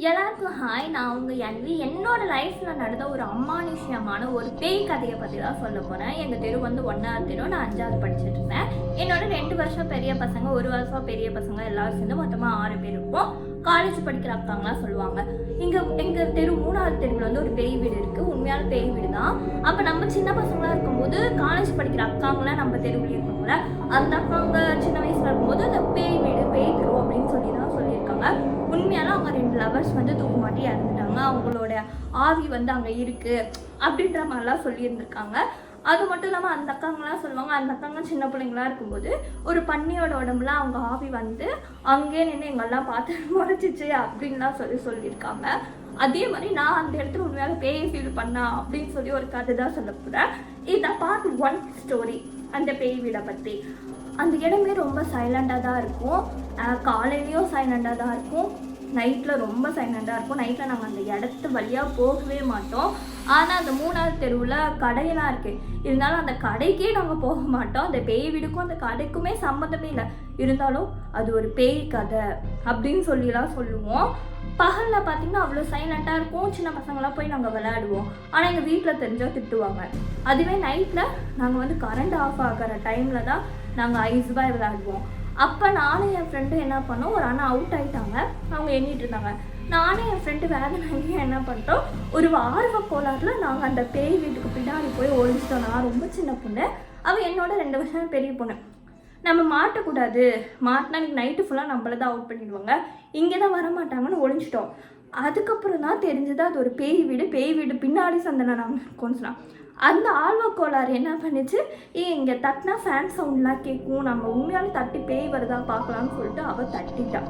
எல்லாருக்கும் ஹாய். நான் உங்கள் என்னோட லைஃப்பில் நடந்த ஒரு அமானுஷ்யமான ஒரு பேய் கதையை பற்றி தான் சொல்ல போகிறேன். எங்கள் தெரு வந்து 1வது தெரு, நான் 5வது படிச்சுட்டு இருந்தேன். என்னோட 2 வருஷம் பெரிய பசங்க, 1 வருஷம் பெரிய பசங்க எல்லாரும் சேர்ந்து மொத்தமாக 6 பேர் இருப்போம். காலேஜ் படிக்கிற அக்காங்களாம் சொல்லுவாங்க. எங்கள் தெரு 3வது தெருவில் வந்து ஒரு பேய் வீடு இருக்குது. உண்மையான பேய் வீடு தான். அப்போ நம்ம சின்ன பசங்களாக இருக்கும்போது காலேஜ் படிக்கிற அக்காங்களாம் நம்ம தெருவில் இருக்கோம்ல, அந்த அக்காங்க சின்ன வயசில் இருக்கும்போது அந்த பேய் வீடு பேய் தெரு அப்படின்னு சொல்லி தான் சொல்லியிருக்காங்க. உண்மையாலும் அவங்க 2 லவர்ஸ் வந்து தூக்கு மாட்டி இறந்துட்டாங்க. அவங்களோட ஆவி வந்து அங்கே இருக்குது அப்படின்ற மாதிரிலாம் சொல்லியிருந்திருக்காங்க. அது மட்டும் இல்லாமல் அந்த அக்காங்களாம் சொல்லுவாங்க, அந்த அக்காங்க சின்ன பிள்ளைங்களா இருக்கும்போது ஒரு பன்னியோட உடம்புல அவங்க ஆவி வந்து அங்கேயே நின்று எங்கெல்லாம் பார்த்து முறைச்சிச்சு அப்படின்லாம் சொல்லியிருக்காங்க. அதே மாதிரி நான் அந்த இடத்துல உண்மையால பேயை ஃபீல் பண்ணா அப்படின்னு சொல்லி ஒரு கதை தான் சொல்ல போகிறேன். இதுதான் பார்ட் 1 ஸ்டோரி. அந்த பேய் வீடை பற்றி. அந்த இடமே ரொம்ப சைலண்டாக தான் இருக்கும். காலையிலையும் சைலண்டாக தான் இருக்கும், நைட்டில் ரொம்ப சைலண்டாக இருக்கும். நைட்டில் நாங்கள் அந்த இடத்து வழியாக போகவே மாட்டோம். ஆனால் அந்த 3வது தெருவில் கடையெல்லாம் இருக்குது. இருந்தாலும் அந்த கடைக்கே நாங்கள் போக மாட்டோம். அந்த பேய் வீடுக்கும் அந்த கடைக்குமே சம்மந்தமே இல்லை. இருந்தாலும் அது ஒரு பேய் கதை அப்படின்னு சொல்லிலாம் சொல்லுவோம். பகலில் பார்த்திங்கன்னா அவ்வளோ சைலண்ட்டாக இருக்கும். சின்ன பசங்களாம் போய் நாங்கள் விளையாடுவோம். ஆனால் எங்கள் வீட்டில் தெரிஞ்சால் திட்டுவாங்க. அதுவே நைட்டில் நாங்கள் வந்து கரண்ட் ஆஃப் ஆகிற டைமில் தான் நாங்கள் ஐஸ் பாய் விளையாடுவோம். அப்போ நானும் என் ஃப்ரெண்டும் என்ன பண்ணோம், ஒரு அண்ணா அவுட் ஆகிட்டாங்க, அவங்க எண்ணிட்டு இருந்தாங்க. நானும் என் ஃப்ரெண்டு வேதனைக்கு என்ன பண்ணிட்டோம், ஒரு ஆர்வ கோளாறில் நாங்கள் அந்த பேய் வீட்டுக்கு பின்னாடி போய் ஒழிச்சிட்டோம். நான் ரொம்ப சின்ன பொண்ணு, அவள் என்னோட 2 வருஷம் பெரிய பொண்ணு. நம்ம மாட்டக்கூடாது, மாட்டினா இன்னைக்கு நைட்டு ஃபுல்லாக நம்மள தான் அவுட் பண்ணிடுவாங்க, இங்கே தான் வர மாட்டாங்கன்னு ஒழிஞ்சிட்டோம். அதுக்கப்புறம் தான் தெரிஞ்சது அது ஒரு பேய் வீடு. பேய் வீடு பின்னாடி சந்தனை நாங்கள் இருக்கோம்னு சொன்னான். அந்த ஆழ்வக்கோளாறு என்ன பண்ணிச்சு, இங்கே தட்டினா ஃபேன் சவுண்ட்லாம் கேட்கும், நம்ம உண்மையாலும் தட்டி பேய் வருதா பார்க்கலான்னு சொல்லிட்டு அவள் தட்டிட்டான்.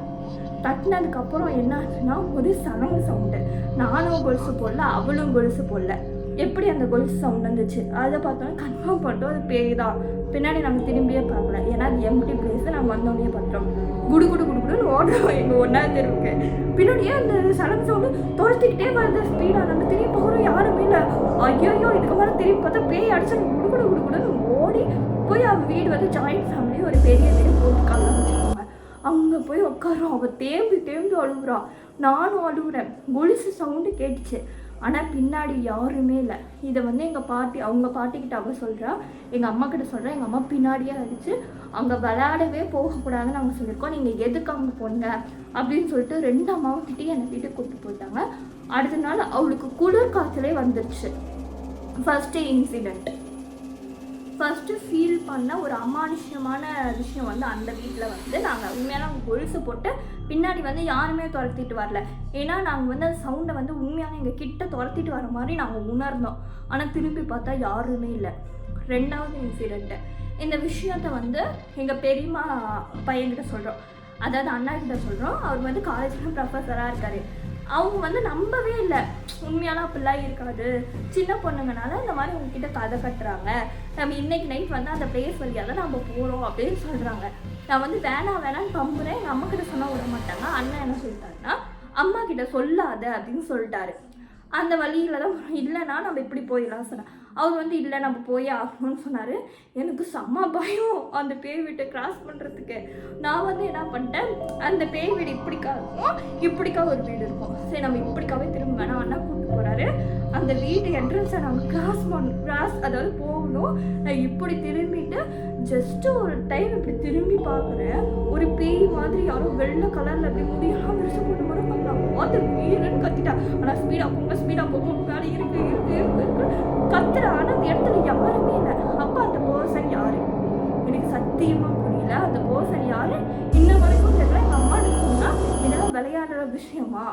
தட்டினதுக்கப்புறம் என்ன ஆச்சுன்னா ஒரு சலங்கு சவுண்டு. நானும் கொலுசு போடல, அவளும் கொலுசு போடல. எப்படி அந்த கொலுசு சவுண்ட் வந்துச்சு அதை பார்த்தோன்னா கன்ஃபார்ம் பண்ணிட்டோம் அது பேய் தான். பின்னாடி நாங்கள் திரும்பியே பார்க்கல, ஏன்னா அது எம்டி பிளேஸை நாங்கள் வந்தோடனே பார்த்தோம். குடு குடு குடு குடுன்னு ஓடுறோம் எங்கள் 1வது தெருவுக்கு. பின்னாடியே அந்த சலங்கு சவுண்டு துரத்திக்கிட்டே வருது ஸ்பீடாக. நாங்கள் திரும்பி போகிறோம், யாருமே இல்லை. ஐயோ இதுக்கு மேலே திரும்பி பார்த்தா பேய் அடிச்சு குடு குடு குடு குடுன்னு ஓடி போய் அவள் வீடு வந்து ஜாயிண்ட் ஃபேமிலி ஒரு பெரிய வீடு போட்டுக்காங்க வச்சுக்கோங்க. அங்கே போய் உட்காரோம். அவள் தேம்பி அழுகுறான், நானும் அழுகுறேன். கொலுசு சவுண்டு கேட்டுச்சு, ஆனால் பின்னாடி யாருமே இல்லை. இதை வந்து எங்கள் பாட்டி, அவங்க பாட்டிக்கிட்ட அவள் சொல்கிறா, எங்கள் அம்மா கிட்ட சொல்கிறா. எங்கள் அம்மா பின்னாடியே அடிச்சு அங்கே விளையாடவே போகக்கூடாதுன்னு நாங்கள் சொல்லியிருக்கோம், நீங்கள் எதுக்கு அங்கே போங்க அப்படின்னு சொல்லிட்டு 2 அம்மாவும் கிட்டே என்னை வீட்டுக்கு கூப்பிட்டு போயிட்டாங்க. அடுத்த நாள் அவளுக்கு குளிர் காய்ச்சலே வந்துடுச்சு. ஃபஸ்ட்டு இன்சிடெண்ட், ஃபஸ்ட்டு ஃபீல் பண்ண ஒரு அமானுஷ்யமான விஷயம் வந்து அந்த வீட்டில் வந்து நாங்கள் உண்மையான கொலுசு போட்டு பின்னாடி வந்து யாருமே துரத்திட்டு வரல. ஏன்னா நாங்கள் வந்து அந்த சவுண்டை வந்து உண்மையான எங்கள் கிட்ட துரத்திட்டு வர மாதிரி நாங்கள் உணர்ந்தோம். ஆனால் திரும்பி பார்த்தா யாருமே இல்லை. 2வது இன்சிடெண்ட்டு, இந்த விஷயத்த வந்து எங்கள் பெரியம்மா பையன்கிட்ட சொல்கிறோம், அதாவது அண்ணா கிட்ட சொல்கிறோம். அவர் வந்து காலேஜில் ப்ரொஃபஸராக இருக்கார். அவங்க வந்து நம்பவே இல்லை, உண்மையாலாம் அப்படிலாம் இருக்காது, சின்ன பொண்ணுங்கனால இந்த மாதிரி உங்ககிட்ட கதை கட்டுறாங்க, நம்ம இன்னைக்கு நைட் வந்து அந்த பிளேஸ் வழியாக தான் நம்ம போகிறோம் அப்படின்னு சொல்கிறாங்க. நான் வந்து வேணான்னு பம்புறேன். எங்கள் அம்மா கிட்ட சொன்னால் விட மாட்டாங்க. அண்ணன் என்ன சொல்லிட்டாருன்னா, அம்மா கிட்ட சொல்லாத அப்படின்னு சொல்லிட்டாரு. அந்த வழியில் தான் இல்லைன்னா நம்ம இப்படி போயிடலாம் சொன்னேன். அவர் வந்து இல்லை நம்ம போய் ஆகணும்னு சொன்னார். எனக்கு செம்ம பயம் அந்த பேய் வீட்டை கிராஸ் பண்ணுறதுக்கு. நான் வந்து என்ன பண்ணிட்டேன், அந்த பேய் வீடு இப்படிக்கா இருக்கும், இப்படிக்கா ஒரு வீடு இருக்கும், சரி நம்ம இப்படிக்காவே திரும்ப வேணாம். அண்ணா கூப்பிட்டு போகிறாரு. அந்த வீட்டு என்ட்ரன்ஸை நாங்கள் கிராஸ் அதாவது போகணும். நான் இப்படி திரும்பிட்டு ஜஸ்ட்டு ஒரு டைம் இப்படி திரும்பி பார்க்குறேன், ஒரு பேய் மாதிரி யாரோ வெள்ளை கலரில் அப்படி முடியெல்லாம் விரிச்சு போட்டு மாதிரி பார்க்கலாம். பார்த்து வீடுன்னு கத்திட்டா. ஆனால் ஸ்பீடாக போங்க மேலே இருக்கு கத்துறா. ஆனால் அந்த இடத்துல யாருமே இல்லை. அப்போ அந்த பர்சன் யாரு எனக்கு சத்தியமாக புரியல. அந்த பர்சன் யாரு இன்ன வரைக்கும் தெரியல. எங்கள் அம்மா இருக்குன்னா இதெல்லாம் விளையாடுற விஷயமா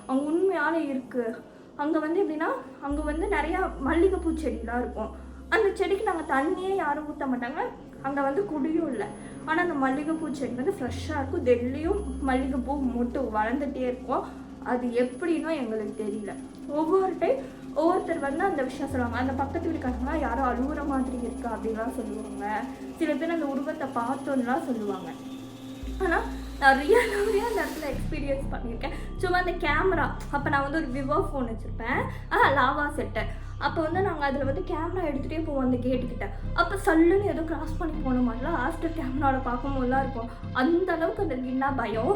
அங்கே உண்மையான இருக்குது. அங்கே வந்து எப்படின்னா, அங்கே வந்து நிறையா மல்லிகைப்பூ செடிலாம் இருக்கும். அந்த செடிக்கு நாங்கள் தண்ணியே யாரும் ஊற்ற மாட்டாங்க. அங்கே வந்து குடியும் இல்லை. ஆனால் அந்த மல்லிகைப்பூ செடி வந்து ஃப்ரெஷ்ஷாக இருக்கும். டெல்லியும் மல்லிகைப்பூ மொட்டு வளர்ந்துட்டே இருக்கும். அது எப்படின்னா எங்களுக்கு தெரியல. ஒவ்வொருத்தர் வந்து அந்த விஷயம் சொல்லுவாங்க. அந்த பக்கத்து வீட்டுக்காரங்கன்னா யாரும் அழுகுற மாதிரி இருக்கா அப்படின்லாம் சொல்லுவாங்க. சில பேர் அந்த உருவத்தை பார்த்தோன்னுலாம் சொல்லுவாங்க. ஆனால் நான் ரியலாகவே அந்த இடத்துல எக்ஸ்பீரியன்ஸ் பண்ணியிருக்கேன். சும்மா அந்த கேமரா, அப்போ நான் வந்து ஒரு விவோ ஃபோன் வச்சுருப்பேன், லாவா செட்டு. அப்போ வந்து நாங்கள் அதில் வந்து கேமரா எடுத்துகிட்டே போவோம் அந்த கேட்டுக்கிட்ட. அப்போ சல்லுன்னு ஏதோ கிராஸ் பண்ணி போன மாதிரிலாம் ஆஃப்டர் கேமராவில் பார்க்கும்போதுலாம் இருக்கும். அந்த அளவுக்கு அந்த வீடுனா பயம்.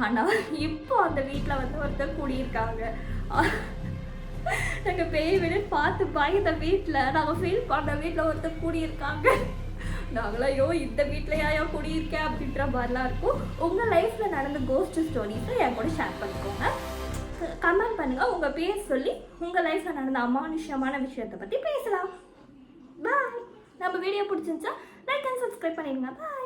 ஆனால் இப்போ அந்த வீட்டில் வந்து ஒருத்தர் கூடியிருக்காங்க. நாங்கள் பேய் வீடு பார்த்து பயந்த வீட்டில் நாங்கள் ஃபீல் பண்ண வீட்டில் ஒருத்தர் கூடியிருக்காங்க. நாங்களாம் ஐயோ இந்த வீட்டில் யாயா கூடியிருக்கேன் அப்படின்ற மாதிரிலாம் இருக்கும். உங்கள் லைஃப்பில் நடந்த கோஸ்ட் ஸ்டோரிஸை என் கூட ஷேர் பண்ணிக்கோங்க. கமெண்ட் பண்ணுங்கள், உங்கள் பேர் சொல்லி உங்கள் லைஃப்பில் நடந்த அமானுஷ்யமான விஷயத்தை பற்றி பேசலாம். பாய். நம்ம வீடியோ பிடிச்சிருந்துச்சா லைக் அண்ட் சப்ஸ்கிரைப் பண்ணிடுங்க. பாய்.